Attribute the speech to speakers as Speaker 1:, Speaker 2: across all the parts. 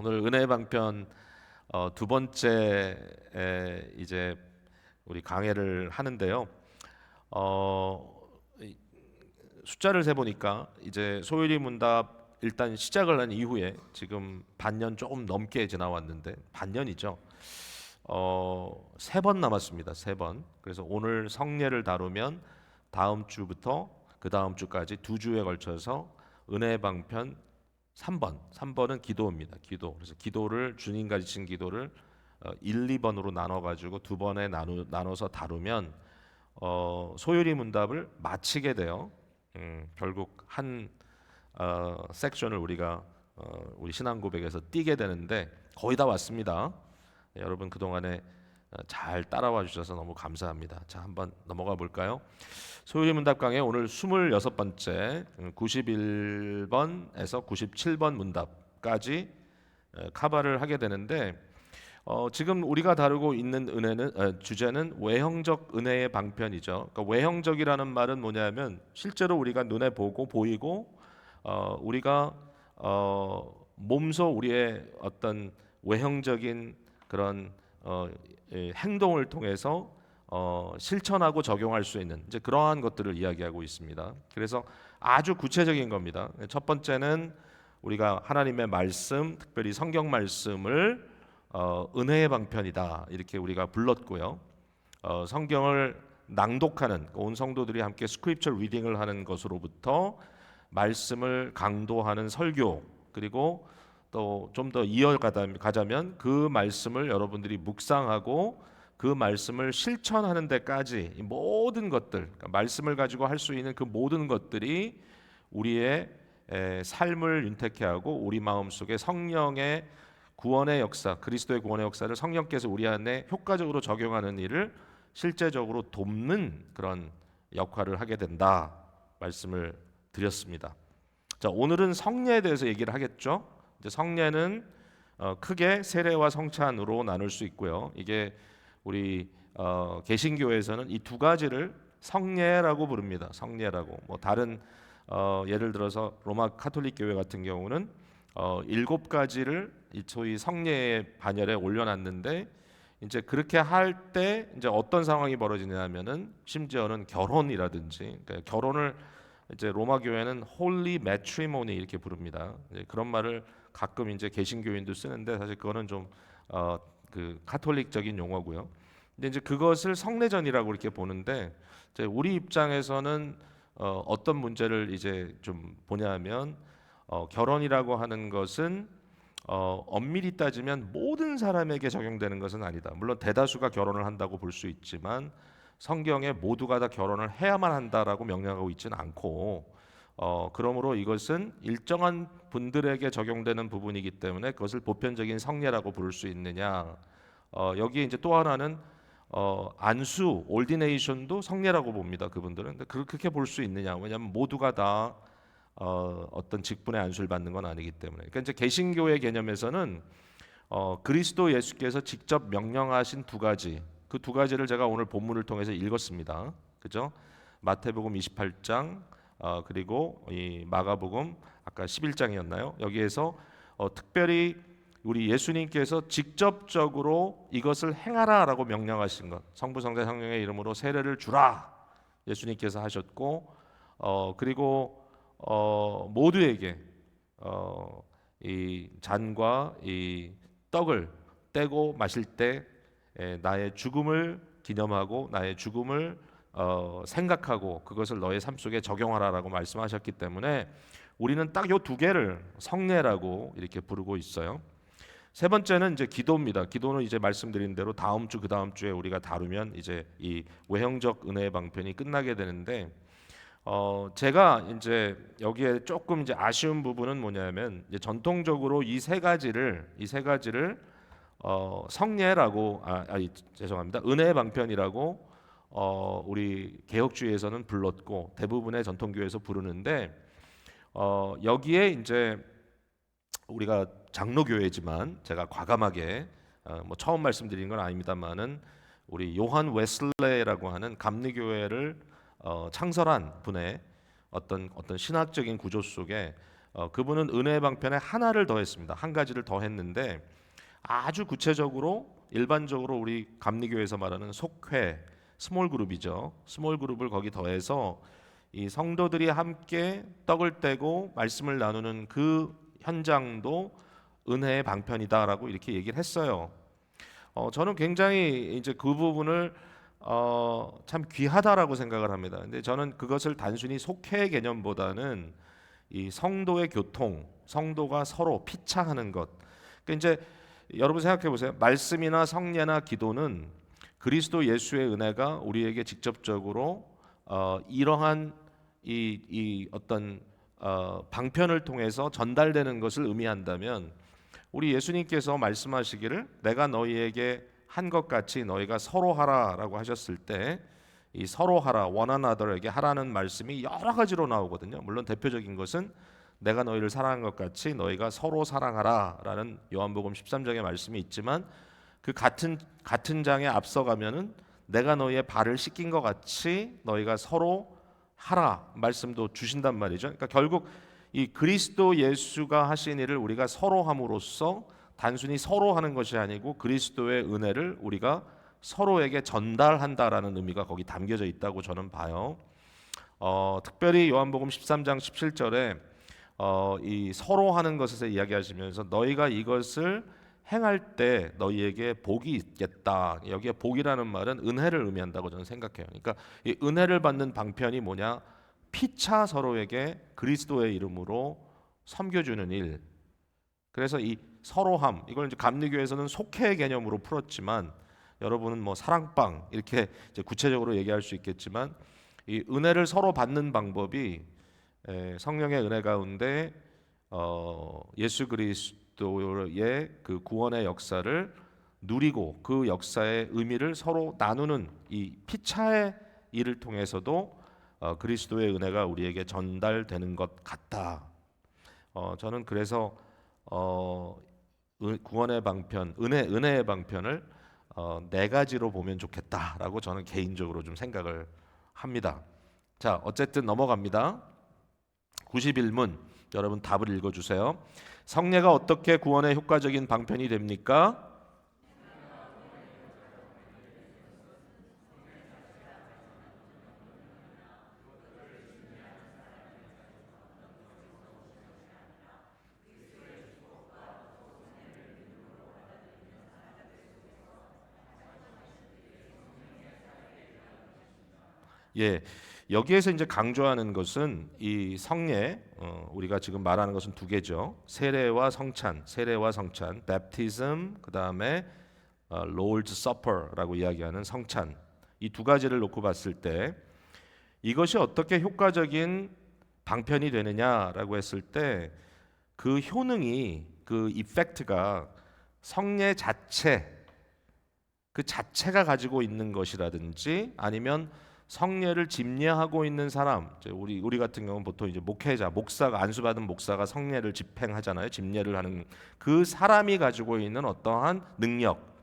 Speaker 1: 오늘 은혜의 방편 두 번째 이제 우리 강해를 하는데요. 이 숫자를 세 보니까 이제 소율이 문답 일단 시작을 한 이후에 지금 반년 조금 넘게 지나왔는데 반년이죠. 세 번 남았습니다. 세 번. 그래서 오늘 성례를 다루면 다음 주부터 그 다음 주까지 두 주에 걸쳐서 은혜의 방편 3번. 3번은 기도입니다. 기도. 그래서 기도를 주님 가르친 기도를 1, 2번으로 나눠 가지고 두 번에 나눠서 다루면 소율이 문답을 마치게 돼요. 결국 한 섹션을 우리가 우리 신앙 고백에서 띄게 되는데 거의 다 왔습니다. 여러분 그동안에 잘 따라와 주셔서 너무 감사합니다. 자, 한번 넘어가 볼까요? 소율이 문답 강의 오늘 26번째 91번에서 97번 문답까지 카바를 하게 되는데 지금 우리가 다루고 있는 은혜는 주제는 외형적 은혜의 방편이죠. 그러니까 외형적이라는 말은 뭐냐면 실제로 우리가 눈에 보고 보이고 우리가 몸소 우리의 어떤 외형적인 그런 행동을 통해서 실천하고 적용할 수 있는 이제 그러한 것들을 이야기하고 있습니다. 그래서 아주 구체적인 겁니다. 첫 번째는 우리가 하나님의 말씀, 특별히 성경 말씀을 은혜의 방편이다 이렇게 우리가 불렀고요. 성경을 낭독하는 온 성도들이 함께 스크립처 리딩을 하는 것으로부터 말씀을 강도하는 설교 그리고 또 좀 더 이어가자면 그 말씀을 여러분들이 묵상하고 그 말씀을 실천하는 데까지 이 모든 것들 그러니까 말씀을 가지고 할 수 있는 그 모든 것들이 우리의 삶을 윤택케 하고 우리 마음속에 성령의 구원의 역사 그리스도의 구원의 역사를 성령께서 우리 안에 효과적으로 적용하는 일을 실제적으로 돕는 그런 역할을 하게 된다 말씀을 드렸습니다. 자, 오늘은 성례에 대해서 얘기를 하겠죠. 이제 성례는 크게 세례와 성찬으로 나눌 수 있고요. 이게 우리 개신교에서는 이 두 가지를 성례라고 부릅니다. 성례라고. 뭐 다른 예를 들어서 로마 카톨릭 교회 같은 경우는 7가지를 소위 성례의 반열에 올려놨는데 이제 그렇게 할 때 이제 어떤 상황이 벌어지냐면은 심지어는 결혼이라든지 그러니까 결혼을 이제 로마 교회는 홀리 매트리모니 이렇게 부릅니다. 그런 말을 가끔 이제 개신교인도 쓰는데 사실 그거는 좀 그 카톨릭적인 용어고요. 근데 이제 그것을 성례전이라고 이렇게 보는데 이제 우리 입장에서는 어떤 문제를 이제 좀 보냐면 결혼이라고 하는 것은 엄밀히 따지면 모든 사람에게 적용되는 것은 아니다. 물론 대다수가 결혼을 한다고 볼 수 있지만 성경에 모두가 다 결혼을 해야만 한다라고 명령하고 있지는 않고 그러므로 이것은 일정한 분들에게 적용되는 부분이기 때문에 그것을 보편적인 성례라고 부를 수 있느냐. 여기에 이제 또 하나는 안수, 올디네이션도 성례라고 봅니다. 그분들은. 근데 그렇게 볼 수 있느냐? 왜냐하면 모두가 다 어떤 직분의 안수를 받는 건 아니기 때문에. 그러니까 이제 개신교의 개념에서는 그리스도 예수께서 직접 명령하신 두 가지, 그 두 가지를 제가 오늘 본문을 통해서 읽었습니다. 그죠? 마태복음 28장 그리고 이 마가복음 아까 11장이었나요? 여기에서 특별히 우리 예수님께서 직접적으로 이것을 행하라라고 명령하신 것, 성부 성자 성령의 이름으로 세례를 주라 예수님께서 하셨고, 그리고 모두에게 이 잔과 이 떡을 떼고 마실 때 나의 죽음을 기념하고 나의 죽음을 생각하고 그것을 너의 삶 속에 적용하라라고 말씀하셨기 때문에 우리는 딱 요 두 개를 성례라고 이렇게 부르고 있어요. 세 번째는 이제 기도입니다. 기도는 이제 말씀드린 대로 다음 주 그 다음 주에 우리가 다루면 이제 이 외형적 은혜의 방편이 끝나게 되는데 제가 이제 여기에 조금 이제 아쉬운 부분은 뭐냐면 이제 전통적으로 이 세 가지를 성례라고 죄송합니다. 은혜의 방편이라고 우리 개혁주의에서는 불렀고 대부분의 전통교회에서 부르는데 여기에 이제 우리가 장로교회지만 제가 과감하게 뭐 처음 말씀드린 건 아닙니다만은 우리 요한 웨슬레라고 하는 감리교회를 창설한 분의 어떤 신학적인 구조 속에 그분은 은혜의 방편에 하나를 더했습니다. 한 가지를 더했는데 아주 구체적으로 일반적으로 우리 감리교에서 말하는 속회 스몰 그룹이죠. 스몰 그룹을 거기 더해서 이 성도들이 함께 떡을 떼고 말씀을 나누는 그 현장도 은혜의 방편이다라고 이렇게 얘기를 했어요. 저는 굉장히 이제 그 부분을 참 귀하다라고 생각을 합니다. 근데 저는 그것을 단순히 속회의 개념보다는 이 성도의 교통, 성도가 서로 피차하는 것. 그러니까 이제 여러분 생각해 보세요. 말씀이나 성례나 기도는 그리스도 예수의 은혜가 우리에게 직접적으로 이러한 이 어떤 방편을 통해서 전달되는 것을 의미한다면 우리 예수님께서 말씀하시기를 내가 너희에게 한 것 같이 너희가 서로 하라라고 하셨을 때 이 서로 하라, one another에게 하라는 말씀이 여러 가지로 나오거든요. 물론 대표적인 것은 내가 너희를 사랑한 것 같이 너희가 서로 사랑하라라는 요한복음 13장의 말씀이 있지만 그 같은 장에 앞서가면은 내가 너희의 발을 씻긴 것 같이 너희가 서로 하라 말씀도 주신단 말이죠. 그러니까 결국 이 그리스도 예수가 하신 일을 우리가 서로 함으로써 단순히 서로 하는 것이 아니고 그리스도의 은혜를 우리가 서로에게 전달한다라는 의미가 거기 담겨져 있다고 저는 봐요. 특별히 요한복음 13장 17절에 이 서로 하는 것에서 이야기하시면서 너희가 이것을 행할 때 너희에게 복이 있겠다. 여기에 복이라는 말은 은혜를 의미한다고 저는 생각해요. 그러니까 이 은혜를 받는 방편이 뭐냐? 피차 서로에게 그리스도의 이름으로 섬겨주는 일. 그래서 이 서로함 이걸 이제 감리교에서는 속회의 개념으로 풀었지만 여러분은 뭐 사랑방 이렇게 이제 구체적으로 얘기할 수 있겠지만 이 은혜를 서로 받는 방법이 성령의 은혜 가운데 예수 그리스도의 그 구원의 역사를 누리고 그 역사의 의미를 서로 나누는 이 피차의 일을 통해서도 그리스도의 은혜가 우리에게 전달되는 것 같다. 저는 그래서 구원의 방편, 은혜의 방편을 네 가지로 보면 좋겠다라고 저는 개인적으로 좀 생각을 합니다. 자, 어쨌든 넘어갑니다. 91문 여러분 답을 읽어주세요. 성례가 어떻게 구원의 효과적인 방편이 됩니까? 예, 여기에서 이제 강조하는 것은 이 성례, 우리가 지금 말하는 것은 두 개죠. 세례와 성찬, baptism, 그 다음에 Lord's Supper라고 이야기하는 성찬. 이 두 가지를 놓고 봤을 때 이것이 어떻게 효과적인 방편이 되느냐라고 했을 때 그 효능이, 그 이펙트가 성례 자체, 그 자체가 가지고 있는 것이라든지 아니면 성례를 집례하고 있는 사람, 우리 같은 경우는 보통 이제 목회자, 목사가 안수받은 목사가 성례를 집행하잖아요. 집례를 하는 그 사람이 가지고 있는 어떠한 능력,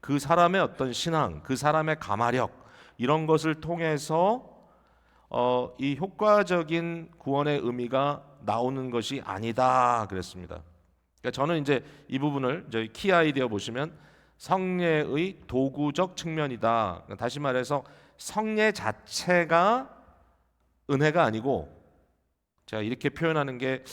Speaker 1: 그 사람의 어떤 신앙, 그 사람의 가마력 이런 것을 통해서 이 효과적인 구원의 의미가 나오는 것이 아니다 그랬습니다. 그러니까 저는 이제 이 부분을 저희 키 아이디어 보시면 성례의 도구적 측면이다. 다시 말해서 성례 자체가 은혜가 아니고 제가 이렇게 표현하는 게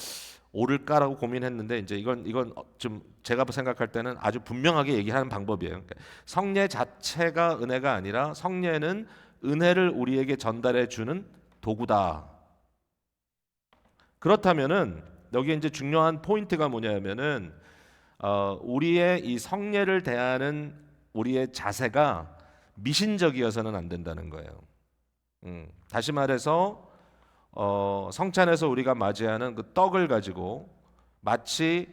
Speaker 1: 옳을까라고 고민했는데 이제 이건 좀 제가 생각할 때는 아주 분명하게 얘기하는 방법이에요. 그러니까 성례 자체가 은혜가 아니라 성례는 은혜를 우리에게 전달해 주는 도구다. 그렇다면은 여기 이제 중요한 포인트가 뭐냐면은 우리의 이 성례를 대하는 우리의 자세가 미신적이어서는 안 된다는 거예요. 다시 말해서 성찬에서 우리가 맞이하는 그 떡을 가지고 마치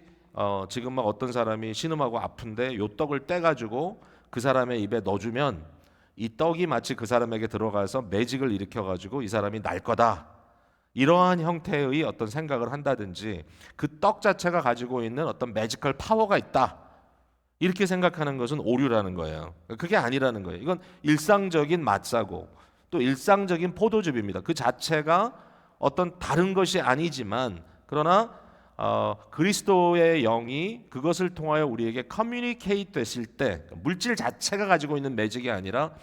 Speaker 1: 지금 막 어떤 사람이 신음하고 아픈데 요 떡을 떼 가지고 그 사람의 입에 넣어주면 이 떡이 마치 그 사람에게 들어가서 매직을 일으켜 가지고 이 사람이 날 거다. 이러한 형태의 어떤 생각을 한다든지 그 떡 자체가 가지고 있는 어떤 매지컬 파워가 있다. 이렇게 생각하는 것은 오류라는 거예요. 그게 아니라는 거예요. 이건 일상적인 맛사고 또 일상적인 포도즙입니다. 그 자체가 어떤 다른 것이 아니지만 그러나 그리스도의 영이 그것을 통하여 우리에게 커뮤니케이트 됐을 때, 물질 자체가 가지고 있는 매직이 아니라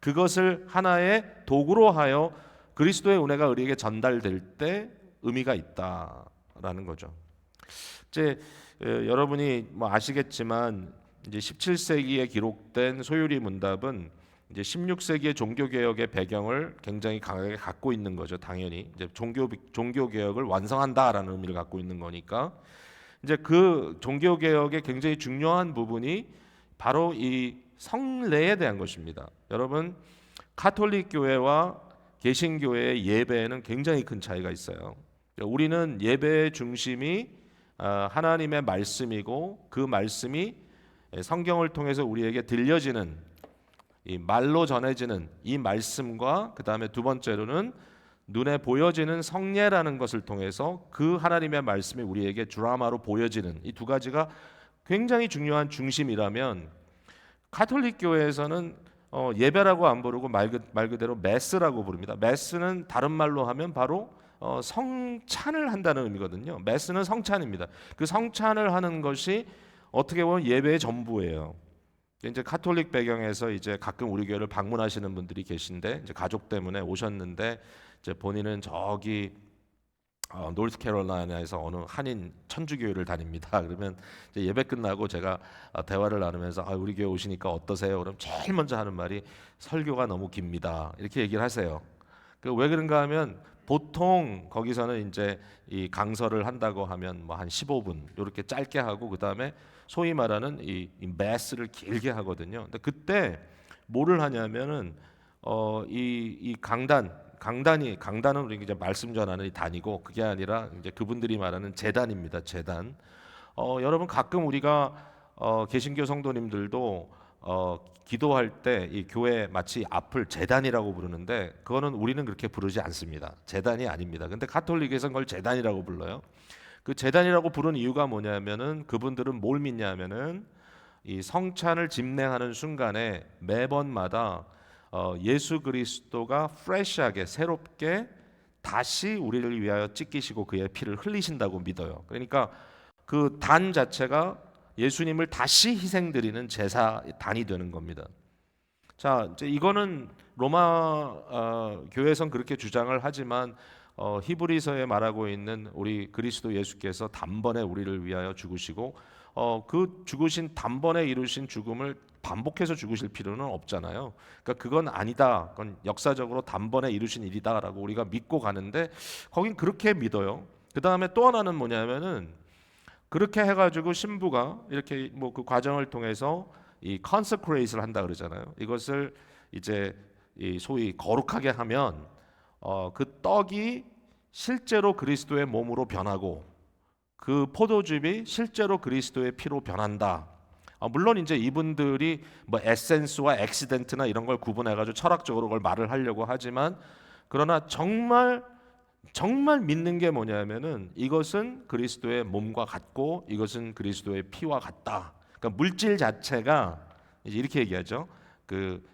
Speaker 1: 그것을 하나의 도구로 하여 그리스도의 은혜가 우리에게 전달될 때 의미가 있다라는 거죠. 이제 여러분이 뭐 아시겠지만 이제 17세기에 기록된 소유리 문답은 이제 16세기의 종교 개혁의 배경을 굉장히 강하게 갖고 있는 거죠. 당연히 이제 종교 개혁을 완성한다라는 의미를 갖고 있는 거니까 이제 그 종교 개혁의 굉장히 중요한 부분이 바로 이 성례에 대한 것입니다. 여러분, 가톨릭 교회와 개신교회의 예배에는 굉장히 큰 차이가 있어요. 우리는 예배의 중심이 하나님의 말씀이고 그 말씀이 성경을 통해서 우리에게 들려지는 이 말로 전해지는 이 말씀과 그 다음에 두 번째로는 눈에 보여지는 성례라는 것을 통해서 그 하나님의 말씀이 우리에게 드라마로 보여지는 이 두 가지가 굉장히 중요한 중심이라면 가톨릭 교회에서는 예배라고 안 부르고 말 그대로 메스라고 부릅니다. 메스는 다른 말로 하면 바로 성찬을 한다는 의미거든요. 메스는 성찬입니다. 그 성찬을 하는 것이 어떻게 보면 예배의 전부예요. 이제 가톨릭 배경에서 이제 가끔 우리 교회를 방문하시는 분들이 계신데 이제 가족 때문에 오셨는데 이제 본인은 저기 노스캐롤라이나에서 어느 한인 천주교회를 다닙니다. 그러면 이제 예배 끝나고 제가 대화를 나누면서 우리 교회 오시니까 어떠세요? 그럼 제일 먼저 하는 말이 설교가 너무 깁니다. 이렇게 얘기를 하세요. 왜 그런가 하면 보통 거기서는 이제 이 강설을 한다고 하면 뭐 한 15분 이렇게 짧게 하고 그 다음에 소위 말하는 이 매스를 길게 하거든요. 근데 그때 뭐를 하냐면은 이 강단은 우리 이제 말씀 전하는 이 단이고 그게 아니라 이제 그분들이 말하는 제단입니다. 제단. 여러분 가끔 우리가 개신교 성도님들도 기도할 때 이 교회 마치 앞을 제단이라고 부르는데 그거는 우리는 그렇게 부르지 않습니다. 제단이 아닙니다. 근데 가톨릭에서는 그걸 제단이라고 불러요. 그 제단이라고 부른 이유가 뭐냐면은 그분들은 뭘 믿냐면은 이 성찬을 집례하는 순간에 매번마다 예수 그리스도가 프레시하게 새롭게 다시 우리를 위하여 찢기시고 그의 피를 흘리신다고 믿어요. 그러니까 그 단 자체가 예수님을 다시 희생드리는 제사 단이 되는 겁니다. 자, 이제 이거는 로마 교회에선 그렇게 주장을 하지만 히브리서에 말하고 있는 우리 그리스도 예수께서 단번에 우리를 위하여 죽으시고 그 죽으신 단번에 이루신 죽음을 반복해서 죽으실 필요는 없잖아요. 그러니까 그건 아니다. 그건 역사적으로 단번에 이루신 일이다라고 우리가 믿고 가는데 거긴 그렇게 믿어요. 그 다음에 또 하나는 뭐냐면은 그렇게 해가지고 신부가 이렇게 뭐 그 과정을 통해서 이 consecrate를 한다 그러잖아요. 이것을 이제 이 소위 거룩하게 하면 그 떡이 실제로 그리스도의 몸으로 변하고 그 포도즙이 실제로 그리스도의 피로 변한다. 물론 이제 이분들이 뭐 에센스와 액시덴트나 이런 걸 구분해가지고 철학적으로 그걸 말을 하려고 하지만 그러나 정말 믿는 게 뭐냐면은 이것은 그리스도의 몸과 같고 이것은 그리스도의 피와 같다. 그러니까 물질 자체가 이제 이렇게 얘기하죠.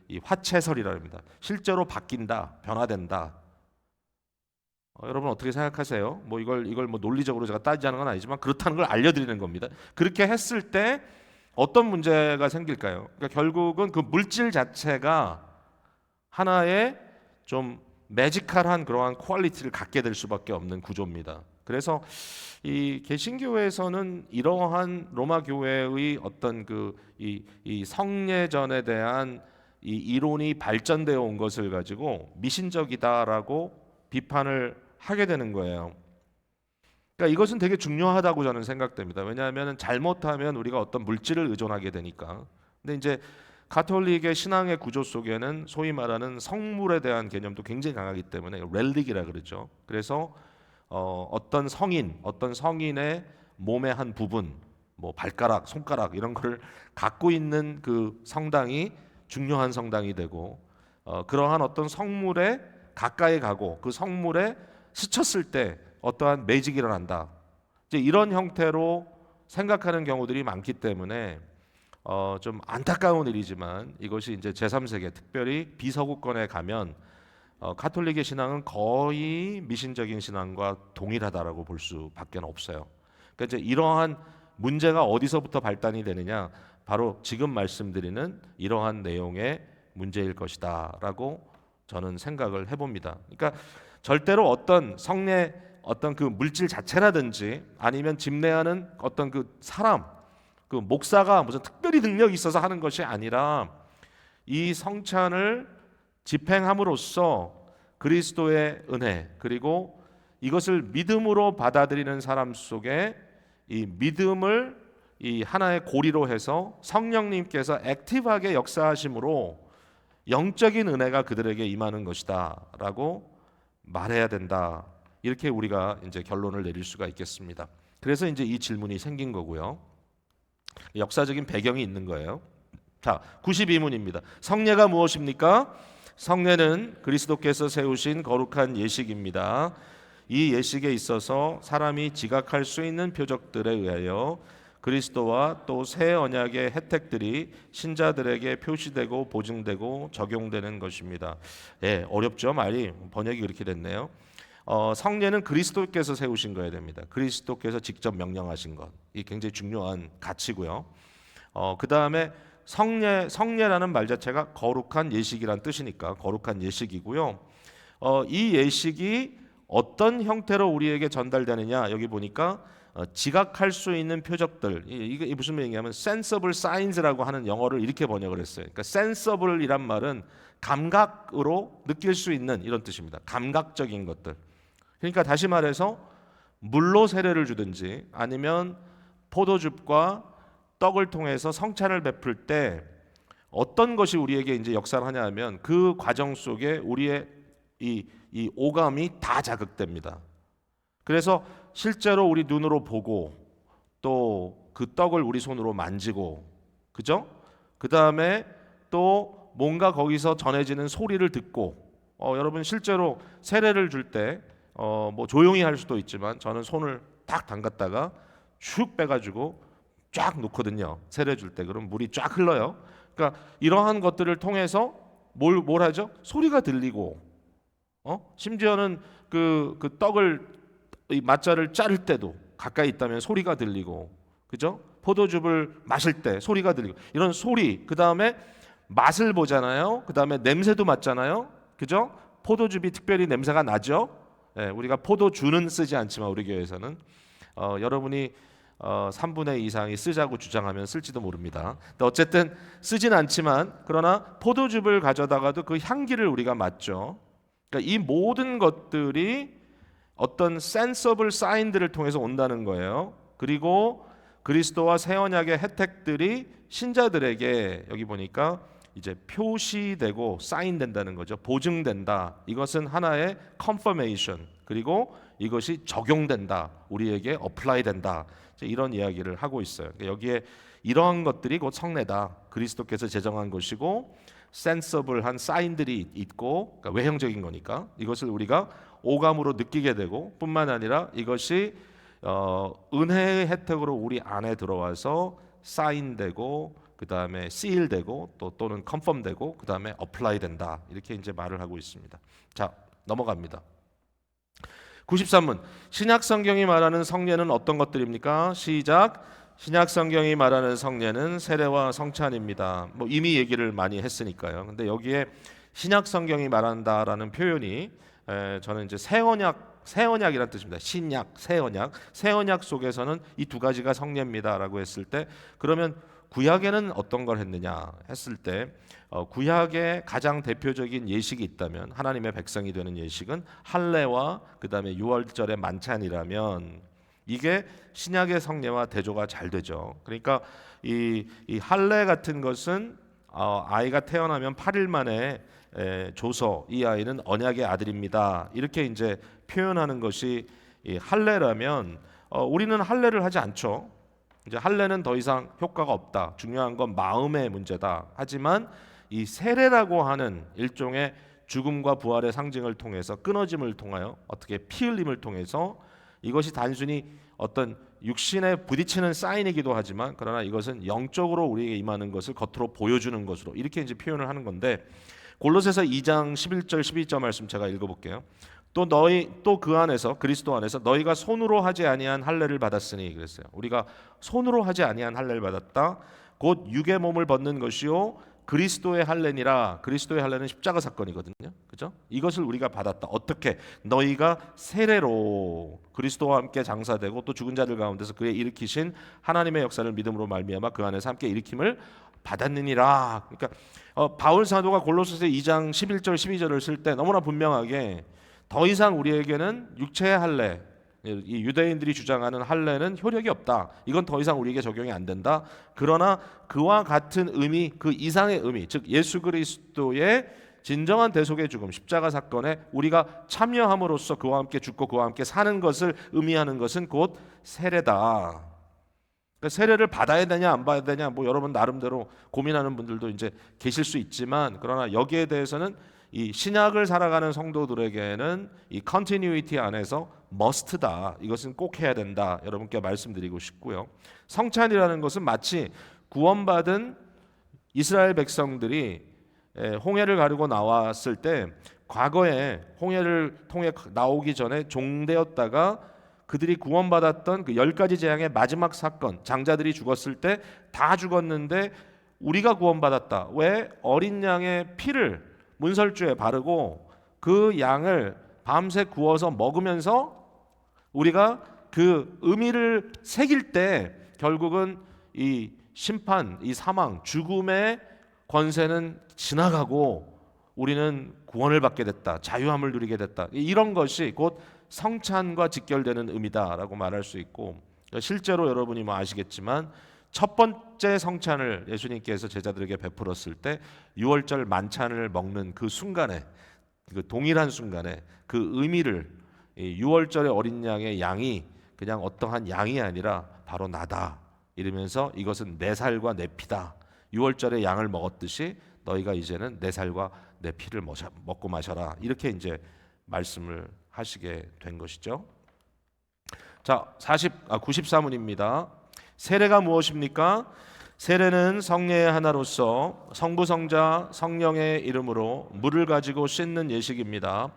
Speaker 1: 이 화채설이라고 합니다. 실제로 바뀐다, 변화된다. 여러분 어떻게 생각하세요? 뭐 이걸 뭐 논리적으로 제가 따지자는 건 아니지만 그렇다는 걸 알려드리는 겁니다. 그렇게 했을 때 어떤 문제가 생길까요? 그러니까 결국은 그 물질 자체가 하나의 좀 매지컬한 그러한 퀄리티를 갖게 될 수밖에 없는 구조입니다. 그래서 이 개신교회에서는 이러한 로마 교회의 어떤 이 성례전에 대한 이 이론이 발전되어 온 것을 가지고 미신적이다라고 비판을 하게 되는 거예요. 그러니까 이것은 되게 중요하다고 저는 생각됩니다. 왜냐하면 잘못하면 우리가 어떤 물질을 의존하게 되니까. 근데 이제 가톨릭의 신앙의 구조 속에는 소위 말하는 성물에 대한 개념도 굉장히 강하기 때문에 렐릭이라 그러죠. 그래서 어떤 성인의 몸의 한 부분, 뭐 발가락, 손가락 이런 거를 갖고 있는 그 성당이 중요한 성당이 되고 그러한 어떤 성물에 가까이 가고 그 성물에 스쳤을 때 어떠한 매직이 일어난다. 이제 이런 형태로 생각하는 경우들이 많기 때문에 좀 안타까운 일이지만 이것이 이제 제3세계 특별히 비서구권에 가면 가톨릭의 신앙은 거의 미신적인 신앙과 동일하다라고 볼 수밖에 없어요. 그러니까 이제 이러한 문제가 어디서부터 발단이 되느냐? 바로 지금 말씀드리는 이러한 내용의 문제일 것이다라고 저는 생각을 해봅니다. 그러니까 절대로 어떤 성례 어떤 그 물질 자체라든지 아니면 집례하는 어떤 그 사람 그 목사가 무슨 특별히 능력이 있어서 하는 것이 아니라 이 성찬을 집행함으로써 그리스도의 은혜 그리고 이것을 믿음으로 받아들이는 사람 속에 이 믿음을 이 하나의 고리로 해서 성령님께서 액티브하게 역사하심으로 영적인 은혜가 그들에게 임하는 것이다라고 말해야 된다. 이렇게 우리가 이제 결론을 내릴 수가 있겠습니다. 그래서 이제 이 질문이 생긴 거고요. 역사적인 배경이 있는 거예요. 자, 92문입니다. 성례가 무엇입니까? 성례는 그리스도께서 세우신 거룩한 예식입니다. 이 예식에 있어서 사람이 지각할 수 있는 표적들에 의하여 그리스도와 또 새 언약의 혜택들이 신자들에게 표시되고 보증되고 적용되는 것입니다. 예, 어렵죠? 말이 번역이 그렇게 됐네요. 성례는 그리스도께서 세우신 거야 됩니다. 그리스도께서 직접 명령하신 것. 이 굉장히 중요한 가치고요. 그 다음에 성례라는 말 자체가 거룩한 예식이란 뜻이니까 거룩한 예식이고요. 이 예식이 어떤 형태로 우리에게 전달되느냐 여기 보니까 지각할 수 있는 표적들 이게 무슨 얘기냐면 sensible signs라고 하는 영어를 이렇게 번역을 했어요. 그러니까 sensible이란 말은 감각으로 느낄 수 있는 이런 뜻입니다. 감각적인 것들. 그러니까 다시 말해서 물로 세례를 주든지 아니면 포도즙과 떡을 통해서 성찬을 베풀 때 어떤 것이 우리에게 이제 역사를 하냐면 그 과정 속에 우리의 이 오감이 다 자극됩니다. 그래서 실제로 우리 눈으로 보고 또 그 떡을 우리 손으로 만지고 그죠? 그 다음에 또 뭔가 거기서 전해지는 소리를 듣고 여러분 실제로 세례를 줄 때 뭐 조용히 할 수도 있지만 저는 손을 딱 담갔다가 슉 빼가지고 쫙 놓거든요. 세례 줄 때 그럼 물이 쫙 흘러요. 그러니까 이러한 것들을 통해서 뭘 하죠? 소리가 들리고 심지어는 그 떡을 이 맛자를 자를 때도 가까이 있다면 소리가 들리고 그죠? 포도즙을 마실 때 소리가 들리고 이런 소리 그 다음에 맛을 보잖아요. 그 다음에 냄새도 맡잖아요. 그죠? 포도즙이 특별히 냄새가 나죠. 예, 우리가 포도주는 쓰지 않지만 우리 교회에서는 여러분이 3분의 2 이상이 쓰자고 주장하면 쓸지도 모릅니다. 근데 어쨌든 쓰진 않지만 그러나 포도즙을 가져다가도 그 향기를 우리가 맡죠. 그러니까 이 모든 것들이 어떤 sensible sign들을 통해서 온다는 거예요. 그리고 그리스도와 새 언약의 혜택들이 신자들에게 여기 보니까 이제 표시되고 사인된다는 거죠. 보증된다. 이것은 하나의 confirmation. 그리고 이것이 적용된다. 우리에게 apply 된다. 이런 이야기를 하고 있어요. 여기에 이러한 것들이 곧 성례다. 그리스도께서 제정한 것이고 sensible한 사인들이 있고 그러니까 외형적인 거니까 이것을 우리가 오감으로 느끼게 되고 뿐만 아니라 이것이 은혜의 혜택으로 우리 안에 들어와서 사인되고 그 다음에 시일되고 또는 컨펌되고 그 다음에 어플라이 된다 이렇게 이제 말을 하고 있습니다. 자 넘어갑니다. 93문 신약 성경이 말하는 성례는 어떤 것들입니까? 시작. 신약 성경이 말하는 성례는 세례와 성찬입니다. 뭐 이미 얘기를 많이 했으니까요. 근데 여기에 신약 성경이 말한다라는 표현이 저는 이제 새 언약이란 뜻입니다. 신약, 새 언약 속에서는 이 두 가지가 성례입니다라고 했을 때 그러면 구약에는 어떤 걸 했느냐 했을 때 구약의 가장 대표적인 예식이 있다면 하나님의 백성이 되는 예식은 할례와 그 다음에 유월절의 만찬이라면 이게 신약의 성례와 대조가 잘 되죠. 그러니까 이 할례 같은 것은 아이가 태어나면 8일 만에 조서 이 아이는 언약의 아들입니다. 이렇게 이제 표현하는 것이 이 할례라면 우리는 할례를 하지 않죠. 이제 할례는 더 이상 효과가 없다. 중요한 건 마음의 문제다. 하지만 이 세례라고 하는 일종의 죽음과 부활의 상징을 통해서 끊어짐을 통하여 어떻게 피 흘림을 통해서 이것이 단순히 어떤 육신에 부딪히는 사인이기도 하지만 그러나 이것은 영적으로 우리에게 임하는 것을 겉으로 보여주는 것으로 이렇게 이제 표현을 하는 건데 골로새서 2장 11절 12절 말씀 제가 읽어볼게요. 또 그 안에서 그리스도 안에서 너희가 손으로 하지 아니한 할례를 받았으니 그랬어요. 우리가 손으로 하지 아니한 할례를 받았다. 곧 육의 몸을 벗는 것이요 그리스도의 할례니라. 그리스도의 할례는 십자가 사건이거든요. 그죠? 이것을 우리가 받았다. 어떻게? 너희가 세례로 그리스도와 함께 장사되고 또 죽은 자들 가운데서 그의 일으키신 하나님의 역사를 믿음으로 말미암아 그 안에서 함께 일으킴을 받았느니라. 그러니까 바울 사도가 골로새서 2장 11절 12절을 쓸 때 너무나 분명하게 더 이상 우리에게는 육체의 할례, 이 유대인들이 주장하는 할례는 효력이 없다. 이건 더 이상 우리에게 적용이 안 된다. 그러나 그와 같은 의미, 그 이상의 의미, 즉 예수 그리스도의 진정한 대속의 죽음, 십자가 사건에 우리가 참여함으로써 그와 함께 죽고 그와 함께 사는 것을 의미하는 것은 곧 세례다. 그러니까 세례를 받아야 되냐 안 받아야 되냐 뭐 여러분 나름대로 고민하는 분들도 이제 계실 수 있지만, 그러나 여기에 대해서는 이 신약을 살아가는 성도들에게는 이 컨티뉴이티 안에서 머스트다. 이것은 꼭 해야 된다. 여러분께 말씀드리고 싶고요. 성찬이라는 것은 마치 구원받은 이스라엘 백성들이 홍해를 가르고 나왔을 때 과거에 홍해를 통해 나오기 전에 종되었다가 그들이 구원받았던 그 10가지 재앙의 마지막 사건, 장자들이 죽었을 때 다 죽었는데 우리가 구원받았다. 왜? 어린 양의 피를 문설주에 바르고 그 양을 밤새 구워서 먹으면서 우리가 그 의미를 새길 때 결국은 이 심판, 이 사망, 죽음의 권세는 지나가고 우리는 구원을 받게 됐다. 자유함을 누리게 됐다. 이런 것이 곧 성찬과 직결되는 의미다라고 말할 수 있고, 실제로 여러분이 뭐 아시겠지만 첫 번째 성찬을 예수님께서 제자들에게 베풀었을 때 6월절 만찬을 먹는 그 순간에, 그 동일한 순간에 그 의미를, 6월절의 어린 양의 양이 그냥 어떠한 양이 아니라 바로 나다 이러면서 이것은 내 살과 내 피다. 6월절의 양을 먹었듯이 너희가 이제는 내 살과 내 피를 먹고 마셔라. 이렇게 이제 말씀을 하시게 된 것이죠. 자, 94문입니다. 세례가 무엇입니까? 세례는 성례의 하나로서 성부, 성자, 성령의 이름으로 물을 가지고 씻는 예식입니다.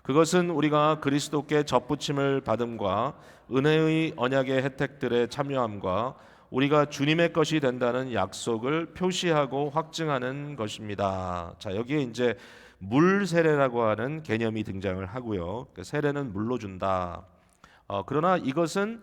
Speaker 1: 그것은 우리가 그리스도께 접붙임을 받음과 은혜의 언약의 혜택들에 참여함과 우리가 주님의 것이 된다는 약속을 표시하고 확증하는 것입니다. 자, 여기에 이제 물 세례라고 하는 개념이 등장을 하고요. 세례는 물로 준다. 그러나 이것은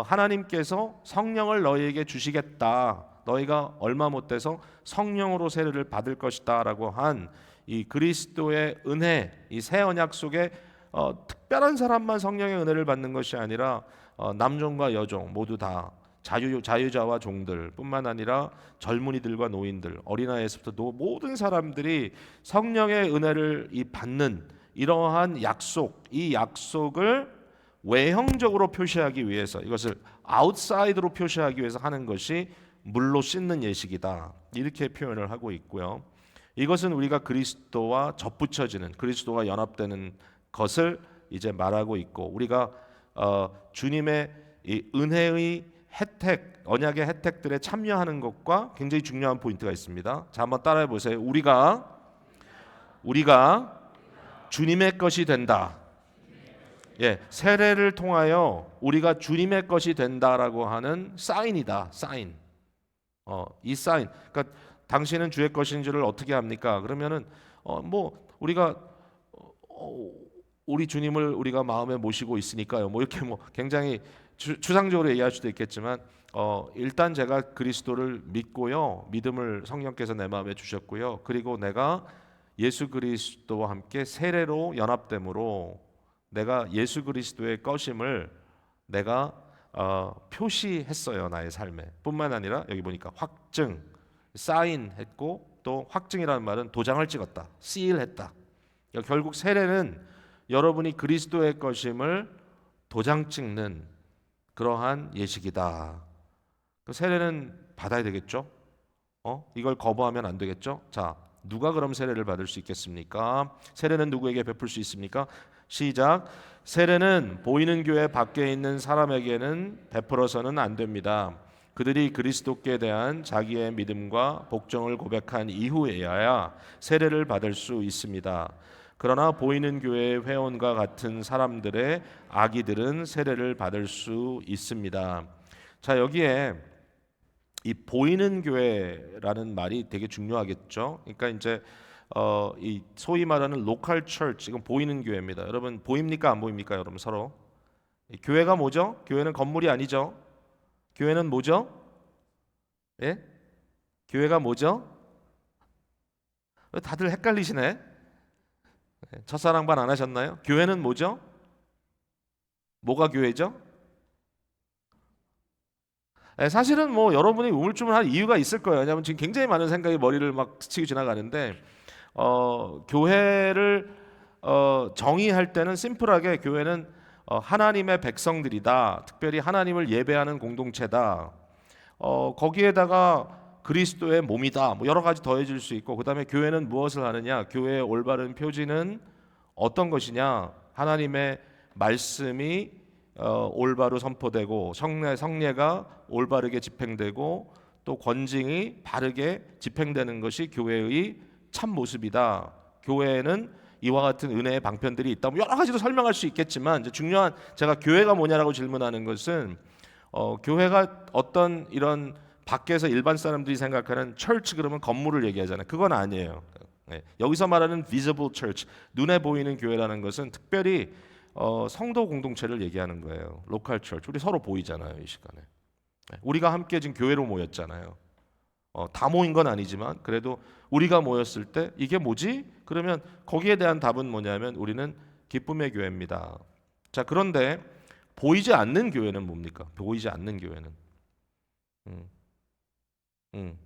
Speaker 1: 하나님께서 성령을 너희에게 주시겠다. 너희가 얼마 못 돼서 성령으로 세례를 받을 것이다라고 한 이 그리스도의 은혜, 이 새 언약 속에 특별한 사람만 성령의 은혜를 받는 것이 아니라 남종과 여종 모두 다 자유자와 종들뿐만 아니라 젊은이들과 노인들, 어린아이에서부터 모든 사람들이 성령의 은혜를 받는 이러한 약속, 이 약속을 외형적으로 표시하기 위해서, 이것을 아웃사이드로 표시하기 위해서 하는 것이 물로 씻는 예식이다. 이렇게 표현을 하고 있고요. 이것은 우리가 그리스도와 접붙여지는, 그리스도와 연합되는 것을 이제 말하고 있고, 우리가 주님의 이 은혜의 혜택, 언약의 혜택들에 참여하는 것과 굉장히 중요한 포인트가 있습니다. 자, 한번 따라해 보세요. 우리가 주님의 것이 된다. 예, 세례를 통하여 우리가 주님의 것이 된다라고 하는 사인이다. 사인. 이 사인. 그러니까 당신은 주의 것인 줄을 어떻게 합니까? 그러면은 뭐 우리가 우리 주님을 우리가 마음에 모시고 있으니까요. 뭐 이렇게 뭐 굉장히 추상적으로 얘기할 수도 있겠지만 일단 제가 그리스도를 믿고요. 믿음을 성령께서 내 마음에 주셨고요. 그리고 내가 예수 그리스도와 함께 세례로 연합됨으로 내가 예수 그리스도의 것임을 내가 표시했어요. 나의 삶에. 뿐만 아니라 여기 보니까 확증, 사인했고, 또 확증이라는 말은 도장을 찍었다, 시일했다. 그러니까 결국 세례는 여러분이 그리스도의 것임을 도장 찍는 그러한 예식이다. 세례는 받아야 되겠죠? 이걸 거부하면 안 되겠죠? 자, 누가 그럼 세례를 받을 수 있겠습니까? 세례는 누구에게 베풀 수 있습니까? 시작. 세례는 보이는 교회 밖에 있는 사람에게는 베풀어서는 안 됩니다. 그들이 그리스도께 대한 자기의 믿음과 복종을 고백한 이후에야 세례를 받을 수 있습니다. 그러나 보이는 교회의 회원과 같은 사람들의 아기들은 세례를 받을 수 있습니다. 자, 여기에 이 보이는 교회라는 말이 되게 중요하겠죠. 그러니까 이제 이 소위 말하는 로컬 처치, 이건 보이는 교회입니다. 여러분 보입니까 안 보입니까? 여러분 서로 교회가 뭐죠? 교회는 건물이 아니죠. 교회는 뭐죠? 예? 교회가 뭐죠? 다들 헷갈리시네. 첫사랑반 안 하셨나요? 교회는 뭐죠? 뭐가 교회죠? 사실은 뭐 여러분이 우물쭈물할 이유가 있을 거예요. 왜냐하면 지금 굉장히 많은 생각이 머리를 막 스치고 지나가는데 교회를 정의할 때는 심플하게 교회는 하나님의 백성들이다. 특별히 하나님을 예배하는 공동체다. 거기에다가 그리스도의 몸이다. 뭐 여러 가지 더해질 수 있고 그다음에 교회는 무엇을 하느냐? 교회의 올바른 표지는 어떤 것이냐? 하나님의 말씀이 올바로 선포되고 성례가 올바르게 집행되고 또 권징이 바르게 집행되는 것이 교회의 참 모습이다. 교회에는 이와 같은 은혜의 방편들이 있다. 뭐 여러 가지로 설명할 수 있겠지만 이제 중요한 제가 교회가 뭐냐라고 질문하는 것은 교회가 어떤 이런 밖에서 일반 사람들이 생각하는 철치 그러면 건물을 얘기하잖아요. 그건 아니에요. 네. 여기서 말하는 visible church, 눈에 보이는 교회라는 것은 특별히 성도 공동체를 얘기하는 거예요. 로컬 처치. 우리 서로 보이잖아요, 이 시간에. 네. 우리가 함께 지금 교회로 모였잖아요. 다 모인 건 아니지만 그래도 우리가 모였을 때 이게 뭐지? 그러면 거기에 대한 답은 뭐냐면 우리는 기쁨의 교회입니다. 자, 그런데 보이지 않는 교회는 뭡니까? 보이지 않는 교회는 음, 음.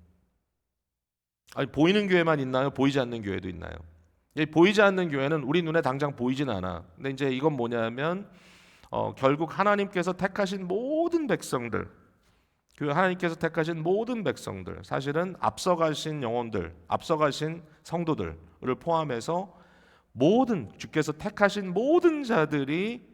Speaker 1: 아니 보이는 교회만 있나요? 보이지 않는 교회도 있나요? 이 보이지 않는 교회는 우리 눈에 당장 보이진 않아. 근데 이제 이건 뭐냐면 결국 하나님께서 택하신 모든 백성들, 그 하나님께서 택하신 모든 백성들, 사실은 앞서가신 영혼들, 앞서가신 성도들을 포함해서 모든 주께서 택하신 모든 자들이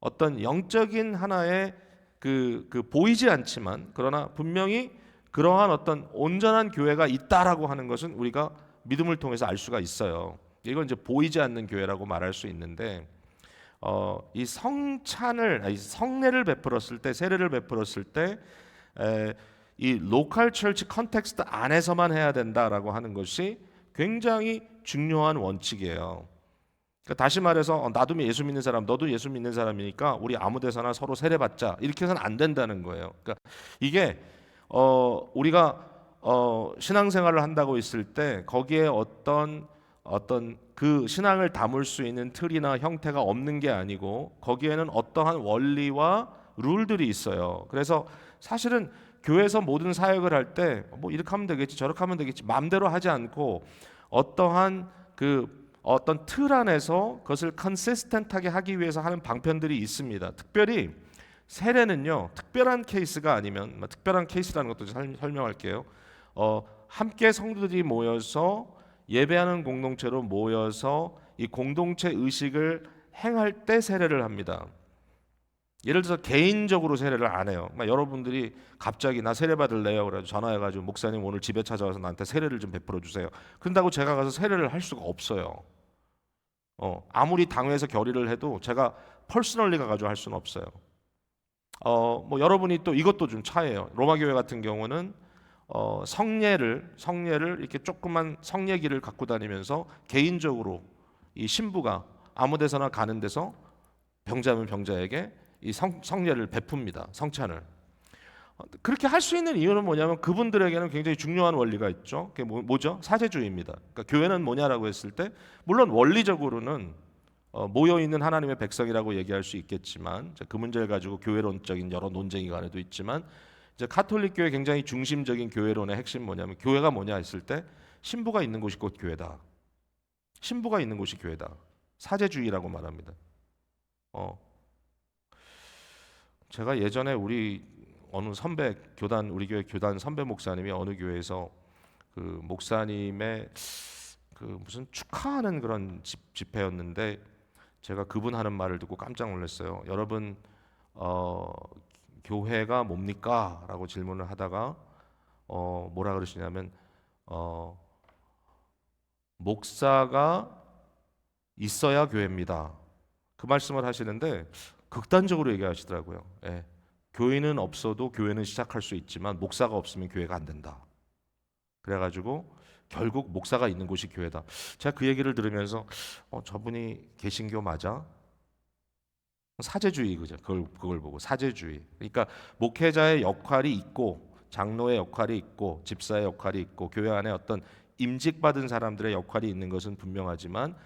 Speaker 1: 어떤 영적인 하나의 그 보이지 않지만 그러나 분명히 그러한 어떤 온전한 교회가 있다라고 하는 것은 우리가 믿음을 통해서 알 수가 있어요. 이건 이제 보이지 않는 교회라고 말할 수 있는데 이 성례를 베풀었을 때 세례를 베풀었을 때 이 로컬 처치 컨텍스트 안에서만 해야 된다라고 하는 것이 굉장히 중요한 원칙이에요. 그러니까 다시 말해서 나도 예수 믿는 사람, 너도 예수 믿는 사람이니까 우리 아무 데서나 서로 세례 받자 이렇게 해서는 안 된다는 거예요. 그러니까 이게 우리가 신앙생활을 한다고 있을 때 거기에 어떤 그 신앙을 담을 수 있는 틀이나 형태가 없는 게 아니고 거기에는 어떠한 원리와 룰들이 있어요. 그래서 사실은 교회에서 모든 사역을 할 때 뭐 이렇게 하면 되겠지 저렇게 하면 되겠지 마음대로 하지 않고 어떠한 어떤 틀 안에서 그것을 컨시스텐트하게 하기 위해서 하는 방편들이 있습니다. 특별히 세례는요 특별한 케이스가 아니면 특별한 케이스라는 것도 설명할게요. 함께 성도들이 모여서 예배하는 공동체로 모여서 이 공동체 의식을 행할 때 세례를 합니다. 예를 들어서 개인적으로 세례를 안 해요. 여러분들이 갑자기 나 세례 받을래요. 그래서 전화해가지고 목사님 오늘 집에 찾아와서 나한테 세례를 좀 베풀어 주세요. 그런다고 제가 가서 세례를 할 수가 없어요. 아무리 당회에서 결의를 해도 제가 퍼스널리 가가지고 할 수는 없어요. 뭐 여러분이 또 이것도 좀 차이예요. 로마 교회 같은 경우는 성례를 이렇게 조그만 성례기를 갖고 다니면서 개인적으로 이 신부가 아무데서나 가는 데서 병자면 병자에게 이 성례를 베풉니다. 성찬을. 그렇게 할 수 있는 이유는 뭐냐면 그분들에게는 굉장히 중요한 원리가 있죠. 그게 뭐죠? 사제주의입니다. 그러니까 교회는 뭐냐라고 했을 때 물론 원리적으로는 모여 있는 하나님의 백성이라고 얘기할 수 있겠지만 그 문제를 가지고 교회론적인 여러 논쟁이 간에도 있지만 이제 카톨릭 교회 굉장히 중심적인 교회론의 핵심 뭐냐면 교회가 뭐냐 했을 때 신부가 있는 곳이 곧 교회다. 신부가 있는 곳이 교회다. 사제주의라고 말합니다. 제가 예전에 우리 어느 우리 교회 교단 선배 목사님이 어느 교회에서 그 목사님의 그 무슨 축하하는 그런 집회였는데 제가 그분 하는 말을 듣고 깜짝 놀랐어요. 여러분 교회가 뭡니까? 라고 질문을 하다가 뭐라 그러시냐면 목사가 있어야 교회입니다. 그 말씀을 하시는데 극단적으로 얘기하시더라고요. 예. 교인은 없어도 교회는 시작할 수 있지만 목사가 없으면 교회가 안 된다. 그래가지고 결국 목사가 있는 곳이 교회다. 제가 그 얘기를 들으면서 저분이 개신교 맞아? 사제주의, 그죠? 그걸 보고 사제주의. 그러니까 목회자의 역할이 있고 장로의 역할이 있고 집사의 역할이 있고 교회 안에 어떤 임직받은 사람들의 역할이 있는 것은 분명하지만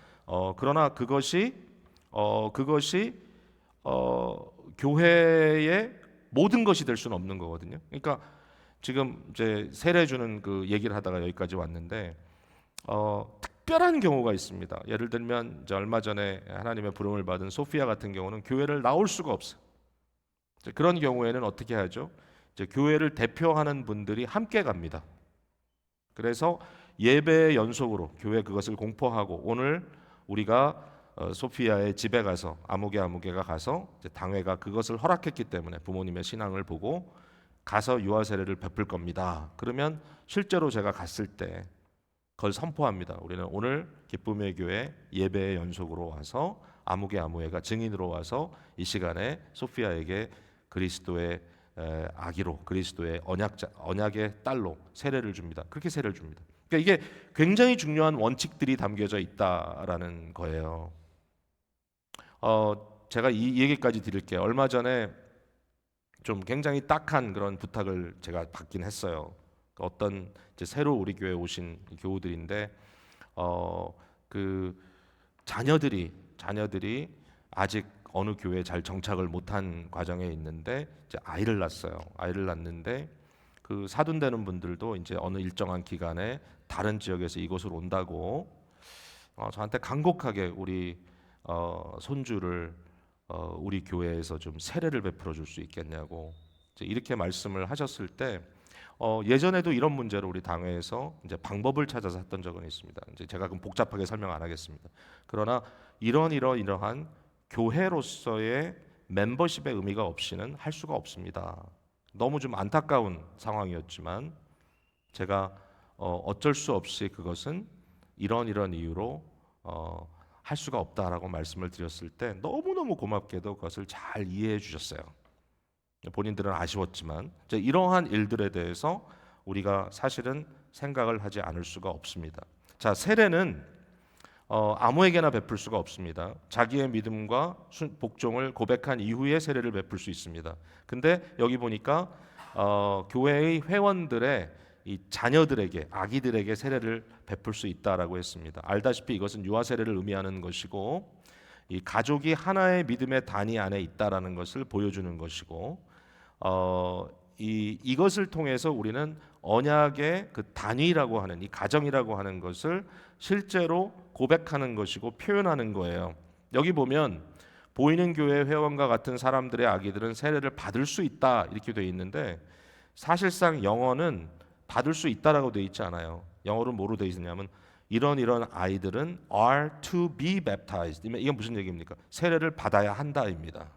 Speaker 1: 그러나 그것이 교회의 모든 것이 될 수는 없는 거거든요. 그러니까 지금 이제 세례 주는 그 얘기를 하다가 여기까지 왔는데 특별한 경우가 있습니다. 예를 들면 이제 얼마 전에 하나님의 부름을 받은 소피아 같은 경우는 교회를 나올 수가 없어요. 이제 그런 경우에는 어떻게 하죠? 이제 교회를 대표하는 분들이 함께 갑니다. 그래서 예배 연속으로 교회 그것을 공포하고 오늘 우리가 소피아의 집에 가서 아무개가 가서 이제 당회가 그것을 허락했기 때문에 부모님의 신앙을 보고 가서 유아 세례를 베풀 겁니다. 그러면 실제로 제가 갔을 때 그걸 선포합니다. 우리는 오늘 기쁨의 교회 예배의 연속으로 와서 아무개가 증인으로 와서 이 시간에 소피아에게 그리스도의 아기로 그리스도의 언약의 딸로 세례를 줍니다. 그렇게 세례를 줍니다. 그러니까 이게 굉장히 중요한 원칙들이 담겨져 있다라는 거예요. 제가 이 얘기까지 드릴게요. 얼마 전에 좀 굉장히 딱한 그런 부탁을 제가 받긴 했어요. 어떤 이제 새로 우리 교회 오신 교우들인데 그 자녀들이 아직 어느 교회에 잘 정착을 못한 과정에 있는데 이제 아이를 낳았어요. 아이를 낳는데 그 사돈되는 분들도 이제 어느 일정한 기간에 다른 지역에서 이곳으로 온다고 저한테 간곡하게 우리 손주를 우리 교회에서 좀 세례를 베풀어 줄 수 있겠냐고 이렇게 말씀을 하셨을 때 예전에도 이런 문제로 우리 당회에서 이제 방법을 찾아서 했던 적은 있습니다. 이제 제가 그럼 복잡하게 설명 안 하겠습니다. 그러나 이러한 교회로서의 멤버십의 의미가 없이는 할 수가 없습니다. 너무 좀 안타까운 상황이었지만 제가 어쩔 수 없이 그것은 이런 이유로 할 수가 없다라고 말씀을 드렸을 때 너무너무 고맙게도 그것을 잘 이해해 주셨어요. 본인들은 아쉬웠지만 이러한 일들에 대해서 우리가 사실은 생각을 하지 않을 수가 없습니다. 자, 세례는 아무에게나 베풀 수가 없습니다. 자기의 믿음과 복종을 고백한 이후에 세례를 베풀 수 있습니다. 근데 여기 보니까 교회의 회원들의 이 자녀들에게 아기들에게 세례를 베풀 수 있다라고 했습니다. 알다시피 이것은 유아 세례를 의미하는 것이고 이 가족이 하나의 믿음의 단위 안에 있다라는 것을 보여주는 것이고 이것을 통해서 우리는 언약의 그 단위라고 하는 이 가정이라고 하는 것을 실제로 고백하는 것이고 표현하는 거예요. 여기 보면 보이는 교회 회원과 같은 사람들의 아기들은 세례를 받을 수 있다 이렇게 되어 있는데 사실상 영어는 받을 수 있다라고 되어 있지 않아요. 영어로 뭐로 되어 있냐면 이런 아이들은 are to be baptized. 이게 무슨 얘기입니까? 세례를 받아야 한다입니다.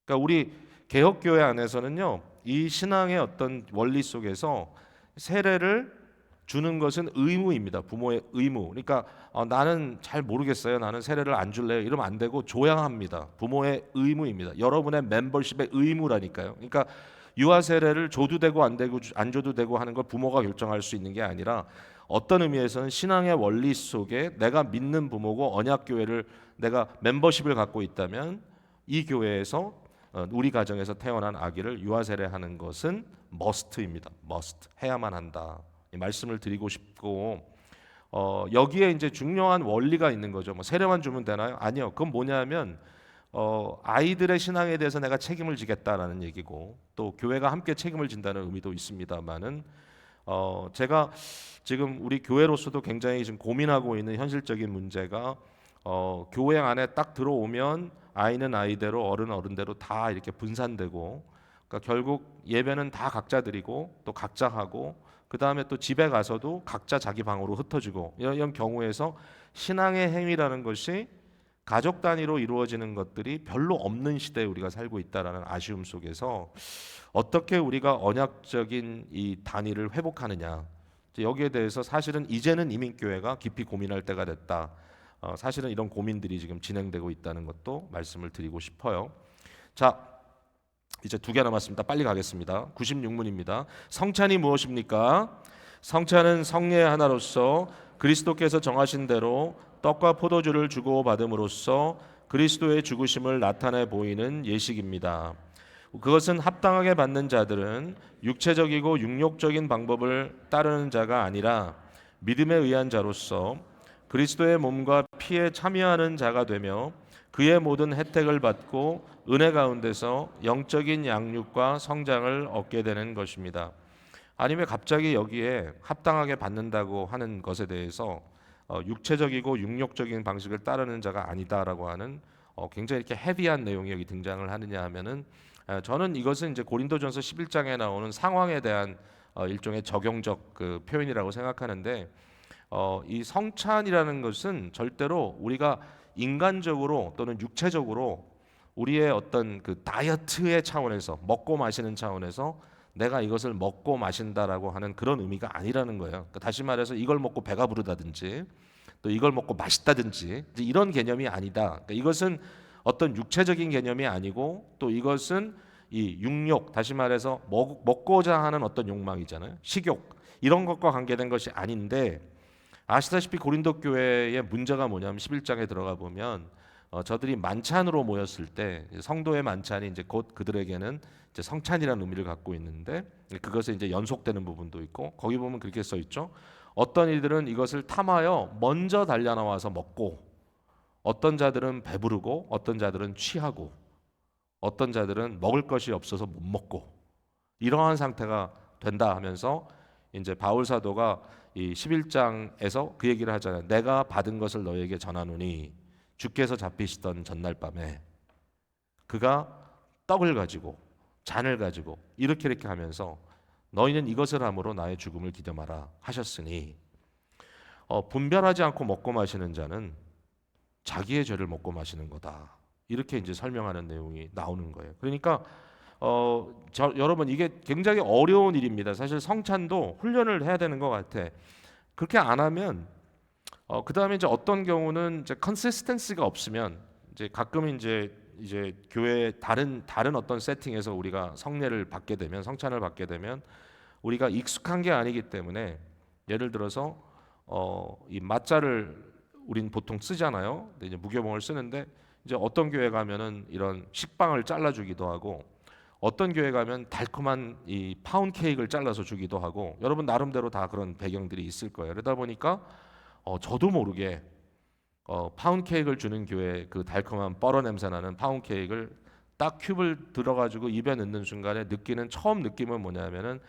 Speaker 1: 그러니까 우리 개혁교회 안에서는요, 이 신앙의 어떤 원리 속에서 세례를 주는 것은 의무입니다. 부모의 의무. 그러니까 나는 잘 모르겠어요. 나는 세례를 안 줄래요. 이러면 안 되고 줘야 합니다. 부모의 의무입니다. 여러분의 멤버십의 의무라니까요. 그러니까 유아 세례를 줘도 되고 안 줘도 되고 하는 걸 부모가 결정할 수 있는 게 아니라 어떤 의미에서는 신앙의 원리 속에 내가 믿는 부모고 언약교회를 내가 멤버십을 갖고 있다면 이 교회에서 우리 가정에서 태어난 아기를 유아 세례하는 것은 must입니다. must 해야만 한다. 이 말씀을 드리고 싶고 여기에 이제 중요한 원리가 있는 거죠. 뭐 세례만 주면 되나요? 아니요. 그건 뭐냐면 아이들의 신앙에 대해서 내가 책임을 지겠다라는 얘기고 또 교회가 함께 책임을 진다는 의미도 있습니다만은 제가 지금 우리 교회로서도 굉장히 지금 고민하고 있는 현실적인 문제가 교회 안에 딱 들어오면 아이는 아이대로 어른은 어른대로 다 이렇게 분산되고 그러니까 결국 예배는 다 각자 드리고 또 각자 하고 그 다음에 또 집에 가서도 각자 자기 방으로 흩어지고 이런 경우에서 신앙의 행위라는 것이 가족 단위로 이루어지는 것들이 별로 없는 시대에 우리가 살고 있다라는 아쉬움 속에서 어떻게 우리가 언약적인 이 단위를 회복하느냐 여기에 대해서 사실은 이제는 이민교회가 깊이 고민할 때가 됐다. 사실은 이런 고민들이 지금 진행되고 있다는 것도 말씀을 드리고 싶어요. 자, 이제 2개 남았습니다. 빨리 가겠습니다. 96문입니다. 성찬이 무엇입니까? 성찬은 성례의 하나로서 그리스도께서 정하신 대로 떡과 포도주를 주고 받음으로써 그리스도의 죽으심을 나타내 보이는 예식입니다. 그것은 합당하게 받는 자들은 육체적이고 육욕적인 방법을 따르는 자가 아니라 믿음에 의한 자로서 그리스도의 몸과 피에 참여하는 자가 되며 그의 모든 혜택을 받고 은혜 가운데서 영적인 양육과 성장을 얻게 되는 것입니다. 아니면 갑자기 여기에 합당하게 받는다고 하는 것에 대해서 육체적이고 육욕적인 방식을 따르는 자가 아니다라고 하는 굉장히 이렇게 헤비한 내용이 여기 등장을 하느냐 하면은 저는 이것은 이제 고린도전서 11장에 나오는 상황에 대한 일종의 적용적 그 표현이라고 생각하는데 이 성찬이라는 것은 절대로 우리가 인간적으로 또는 육체적으로 우리의 어떤 그 다이어트의 차원에서 먹고 마시는 차원에서 내가 이것을 먹고 마신다라고 하는 그런 의미가 아니라는 거예요. 그러니까 다시 말해서 이걸 먹고 배가 부르다든지 또 이걸 먹고 맛있다든지 이런 개념이 아니다. 그러니까 이것은 어떤 육체적인 개념이 아니고 또 이것은 이 육욕, 다시 말해서 먹고자 하는 어떤 욕망이잖아요. 식욕 이런 것과 관계된 것이 아닌데 아시다시피 고린도 교회의 문제가 뭐냐면 11장에 들어가 보면 저들이 만찬으로 모였을 때 성도의 만찬이 이제 곧 그들에게는 이제 성찬이라는 의미를 갖고 있는데 그것에 이제 연속되는 부분도 있고 거기 보면 그렇게 써 있죠. 어떤 이들은 이것을 탐하여 먼저 달려 나와서 먹고 어떤 자들은 배부르고 어떤 자들은 취하고 어떤 자들은 먹을 것이 없어서 못 먹고 이러한 상태가 된다 하면서 이제 바울 사도가 이 11장에서 그 얘기를 하잖아요. 내가 받은 것을 너에게 전하노니 주께서 잡히시던 전날 밤에 그가 떡을 가지고 잔을 가지고 이렇게 하면서 너희는 이것을 함으로 나의 죽음을 기념하라 하셨으니 분별하지 않고 먹고 마시는 자는 자기의 죄를 먹고 마시는 거다. 이렇게 이제 설명하는 내용이 나오는 거예요. 그러니까 여러분 이게 굉장히 어려운 일입니다. 사실 성찬도 훈련을 해야 되는 것 같아. 그렇게 안 하면 그 다음에 이제 어떤 경우는 이제 컨시스텐시가 없으면 이제 가끔 이제 교회 다른 어떤 세팅에서 우리가 성례를 받게 되면 성찬을 받게 되면 우리가 익숙한 게 아니기 때문에 예를 들어서 이 맞자를 우린 보통 쓰잖아요. 근데 이제 무교봉을 쓰는데 이제 어떤 교회 가면은 이런 식빵을 잘라주기도 하고 어떤 교회 가면 달콤한 이 파운 케이크를 잘라서 주기도 하고 여러분 나름대로 다 그런 배경들이 있을 거예요. 그러다 보니까 저도 모르게 파운 케이크를 주는 교회 그 달콤한 뻘어 냄새 나는 파운 케이크를 딱 큐브를 들어가지고 입에 넣는 순간에 느끼는 처음 느낌은 뭐냐면은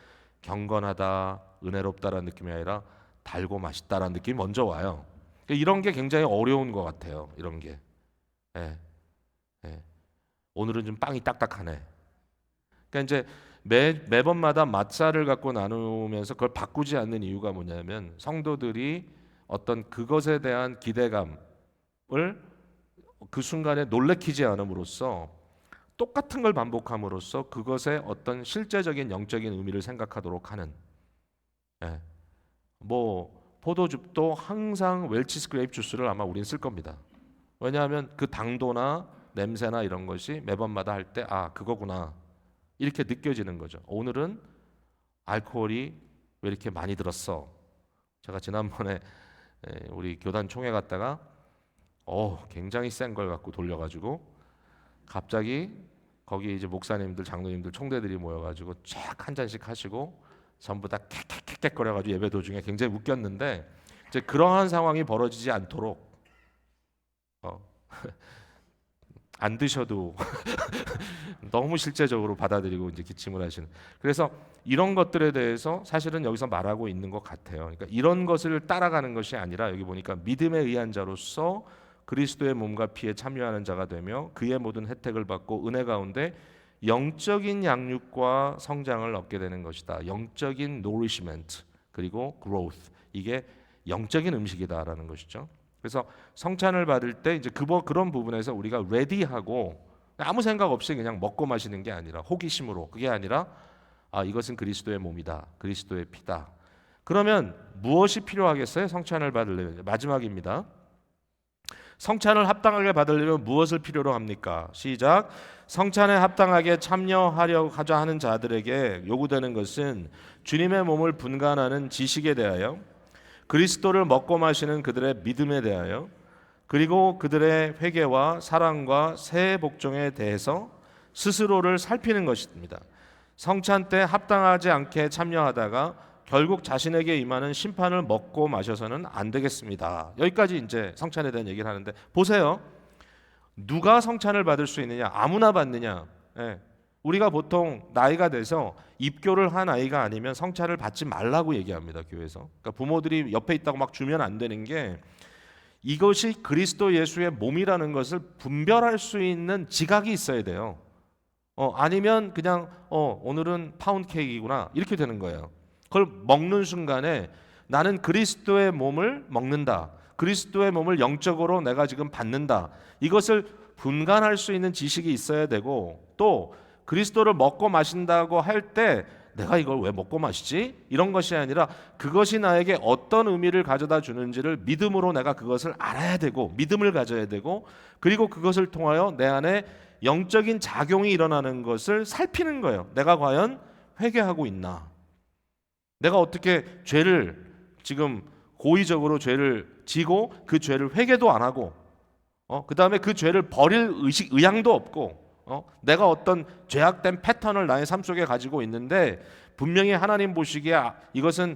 Speaker 1: 경건하다, 은혜롭다라는 느낌이 아니라 달고 맛있다라는 느낌이 먼저 와요. 이런 게 굉장히 어려운 것 같아요. 이런 게. 예, 예. 오늘은 좀 빵이 딱딱하네. 그러니까 이제 매번마다 맛살을 갖고 나누면서 그걸 바꾸지 않는 이유가 뭐냐면 성도들이 어떤 그것에 대한 기대감을 그 순간에 놀래키지 않음으로써 똑같은 걸 반복함으로써 그것의 어떤 실제적인 영적인 의미를 생각하도록 하는 뭐 포도즙도 항상 웰치스 그레이프 주스를 아마 우린 쓸 겁니다. 왜냐하면 그 당도나 냄새나 이런 것이 매번마다 할 때 그거구나 이렇게 느껴지는 거죠. 오늘은 알코올이 왜 이렇게 많이 들었어? 제가 지난번에 우리 교단 총회 갔다가 굉장히 센 걸 갖고 돌려가지고 갑자기 거기 이제 목사님들, 장로님들, 총대들이 모여가지고 쫙 한 잔씩 하시고 전부 다 캑캑캑거려가지고 예배 도중에 굉장히 웃겼는데 이제 그러한 상황이 벌어지지 않도록 안 드셔도 너무 실제적으로 받아들이고 이제 기침을 하시는. 그래서 이런 것들에 대해서 사실은 여기서 말하고 있는 것 같아요. 그러니까 이런 것을 따라가는 것이 아니라 여기 보니까 믿음에 의한 자로서 그리스도의 몸과 피에 참여하는 자가 되며 그의 모든 혜택을 받고 은혜 가운데 영적인 양육과 성장을 얻게 되는 것이다. 영적인 nourishment 그리고 growth 이게 영적인 음식이다라는 것이죠. 그래서 성찬을 받을 때 이제 그런 부분에서 우리가 ready하고 아무 생각 없이 그냥 먹고 마시는 게 아니라 호기심으로 그게 아니라 이것은 그리스도의 몸이다. 그리스도의 피다. 그러면 무엇이 필요하겠어요? 성찬을 받으려면 마지막입니다. 성찬을 합당하게 받으려면 무엇을 필요로 합니까? 시작. 성찬에 합당하게 참여하자 하는 자들에게 요구되는 것은 주님의 몸을 분간하는 지식에 대하여, 그리스도를 먹고 마시는 그들의 믿음에 대하여, 그리고 그들의 회개와 사랑과 새 복종에 대해서 스스로를 살피는 것입니다. 성찬 때 합당하지 않게 참여하다가 결국 자신에게 임하는 심판을 먹고 마셔서는 안 되겠습니다. 여기까지 이제 성찬에 대한 얘기를 하는데, 보세요. 누가 성찬을 받을 수 있느냐? 아무나 받느냐? 예. 우리가 보통 나이가 돼서 입교를 한 아이가 아니면 성찬을 받지 말라고 얘기합니다, 교회에서. 그러니까 부모들이 옆에 있다고 막 주면 안 되는 게, 이것이 그리스도 예수의 몸이라는 것을 분별할 수 있는 지각이 있어야 돼요. 아니면 그냥 오늘은 파운드 케이크구나 이렇게 되는 거예요. 그걸 먹는 순간에 나는 그리스도의 몸을 먹는다, 그리스도의 몸을 영적으로 내가 지금 받는다, 이것을 분간할 수 있는 지식이 있어야 되고, 또 그리스도를 먹고 마신다고 할 때 내가 이걸 왜 먹고 마시지? 이런 것이 아니라 그것이 나에게 어떤 의미를 가져다 주는지를 믿음으로 내가 그것을 알아야 되고, 믿음을 가져야 되고, 그리고 그것을 통하여 내 안에 영적인 작용이 일어나는 것을 살피는 거예요. 내가 과연 회개하고 있나? 내가 어떻게 죄를 지금 고의적으로 죄를 지고 그 죄를 회개도 안 하고, 그 다음에 그 죄를 버릴 의향도 없고, 내가 어떤 죄악된 패턴을 나의 삶 속에 가지고 있는데 분명히 하나님 보시기에 이것은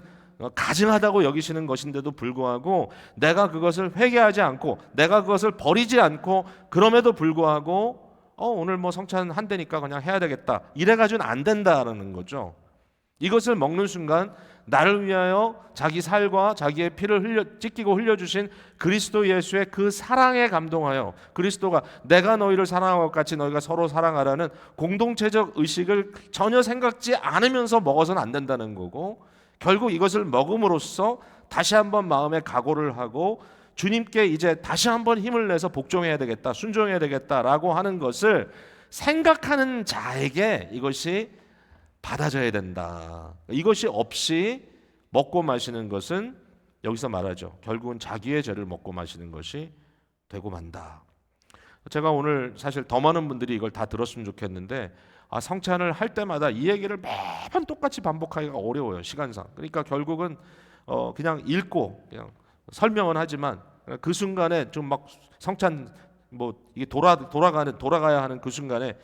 Speaker 1: 가증하다고 여기시는 것인데도 불구하고 내가 그것을 회개하지 않고 내가 그것을 버리지 않고, 그럼에도 불구하고 오늘 뭐 성찬 한대니까 그냥 해야 되겠다 이래가지고는 안 된다라는 거죠. 이것을 먹는 순간 나를 위하여 자기 살과 자기의 피를 찢기고 흘려주신 그리스도 예수의 그 사랑에 감동하여, 그리스도가 내가 너희를 사랑한 것 같이 너희가 서로 사랑하라는 공동체적 의식을 전혀 생각지 않으면서 먹어서는 안 된다는 거고, 결국 이것을 먹음으로써 다시 한번 마음에 각오를 하고 주님께 이제 다시 한번 힘을 내서 복종해야 되겠다, 순종해야 되겠다라고 하는 것을 생각하는 자에게 이것이 받아져야 된다. 이것이 없이 먹고 마시는 것은 여기서 말하죠, 결국은 자기의 죄를 먹고 마시는 것이 되고 만다. 제가 오늘 사실 더 많은 분들이 이걸 다 들었으면 좋겠는데, 성찬을 할 때마다 이 얘기를 매번 똑같이 반복하기가 어려워요, 시간상. 그러니까 결국은 그냥 읽고 그냥 설명은 하지만 그 순간에 좀 막 성찬 뭐 이게 돌아가야 하는 그 순간에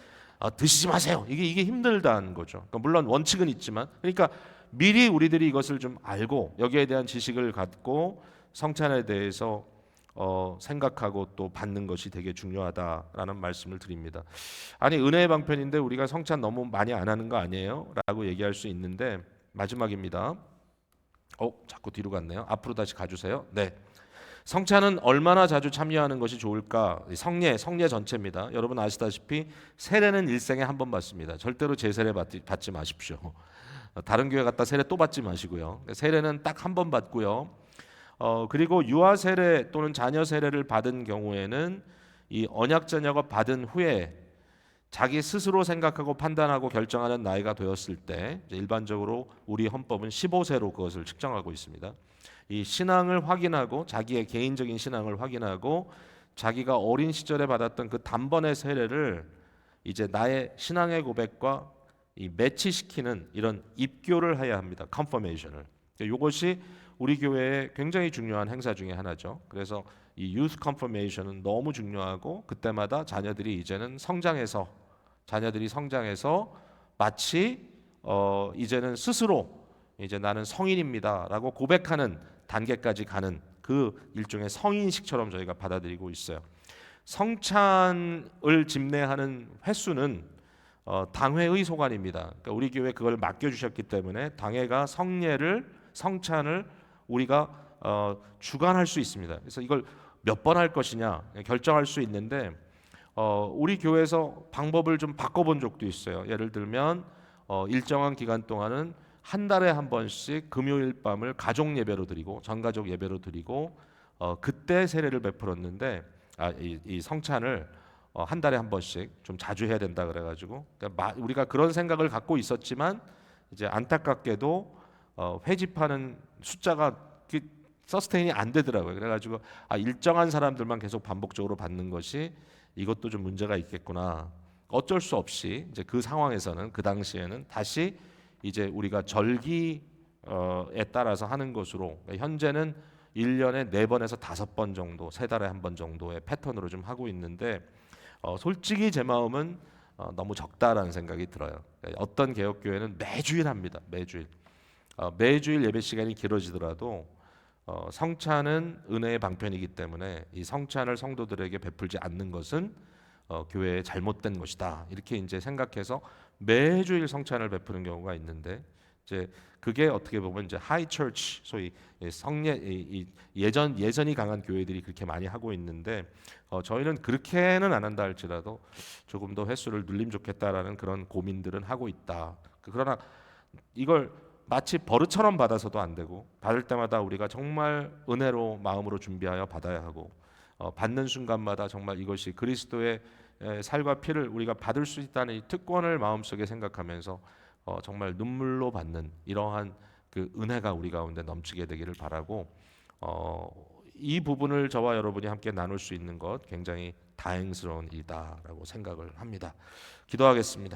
Speaker 1: 드시지 마세요, 이게 힘들다는 거죠. 그러니까 물론 원칙은 있지만, 그러니까 미리 우리들이 이것을 좀 알고 여기에 대한 지식을 갖고 성찬에 대해서 생각하고 또 받는 것이 되게 중요하다라는 말씀을 드립니다. 아니, 은혜의 방편인데 우리가 성찬 너무 많이 안 하는 거 아니에요? 라고 얘기할 수 있는데, 마지막입니다. 자꾸 뒤로 갔네요. 앞으로 다시 가주세요. 네. 성찬은 얼마나 자주 참여하는 것이 좋을까? 성례 전체입니다. 여러분 아시다시피 세례는 일생에 한 번 받습니다. 절대로 제세례 받지 마십시오. 다른 교회 갔다 세례 또 받지 마시고요. 세례는 딱 한 번 받고요. 그리고 유아 세례 또는 자녀 세례를 받은 경우에는 이 언약 자녀가 받은 후에 자기 스스로 생각하고 판단하고 결정하는 나이가 되었을 때, 일반적으로 우리 헌법은 15세로 그것을 측정하고 있습니다. 이 신앙을 확인하고 자기의 개인적인 신앙을 확인하고 자기가 어린 시절에 받았던 그 단번의 세례를 이제 나의 신앙의 고백과 이 매치시키는 이런 입교를 해야 합니다. 컨퍼메이션을. 이것이 우리 교회의 굉장히 중요한 행사 중에 하나죠. 그래서 이 유스 컨퍼메이션은 너무 중요하고, 그때마다 자녀들이 성장해서 마치 이제는 스스로 이제 나는 성인입니다라고 고백하는 단계까지 가는 그 일종의 성인식처럼 저희가 받아들이고 있어요. 성찬을 집례하는 횟수는 당회의 소관입니다. 그러니까 우리 교회 그걸 맡겨주셨기 때문에 당회가 성찬을 우리가 주관할 수 있습니다. 그래서 이걸 몇 번 할 것이냐 결정할 수 있는데, 우리 교회에서 방법을 좀 바꿔본 적도 있어요. 예를 들면 일정한 기간 동안은 한 달에 한 번씩 금요일 밤을 가족 예배로 드리고 전가족 예배로 드리고 그때 세례를 베풀었는데, 이 성찬을 한 달에 한 번씩 좀 자주 해야 된다 그래가지고, 그러니까 우리가 그런 생각을 갖고 있었지만 이제 안타깝게도 회집하는 숫자가 서스테인이 안 되더라고요. 그래가지고 일정한 사람들만 계속 반복적으로 받는 것이 이것도 좀 문제가 있겠구나. 어쩔 수 없이 이제 그 상황에서는 그 당시에는 다시 이제 우리가 절기에 따라서 하는 것으로 현재는 1년에 4번에서 5번 정도, 3달에 한 번 정도의 패턴으로 좀 하고 있는데 솔직히 제 마음은 너무 적다라는 생각이 들어요. 어떤 개혁교회는 매주일 합니다. 매주일. 매주일 예배 시간이 길어지더라도 성찬은 은혜의 방편이기 때문에 이 성찬을 성도들에게 베풀지 않는 것은 교회의 잘못된 것이다. 이렇게 이제 생각해서 매주일 성찬을 베푸는 경우가 있는데 이제 그게 어떻게 보면 이제 하이 처치 소위 예전이 강한 교회들이 그렇게 많이 하고 있는데 저희는 그렇게는 안 한다 할지라도 조금 더 횟수를 늘리면 좋겠다라는 그런 고민들은 하고 있다. 그러나 이걸 마치 버릇처럼 받아서도 안 되고 받을 때마다 우리가 정말 은혜로 마음으로 준비하여 받아야 하고 받는 순간마다 정말 이것이 그리스도의 살과 피를 우리가 받을 수 있다는 이 특권을 마음속에 생각하면서 정말 눈물로 받는 이러한 그 은혜가 우리 가운데 넘치게 되기를 바라고 이 부분을 저와 여러분이 함께 나눌 수 있는 것 굉장히 다행스러운 일이다라고 생각을 합니다. 기도하겠습니다.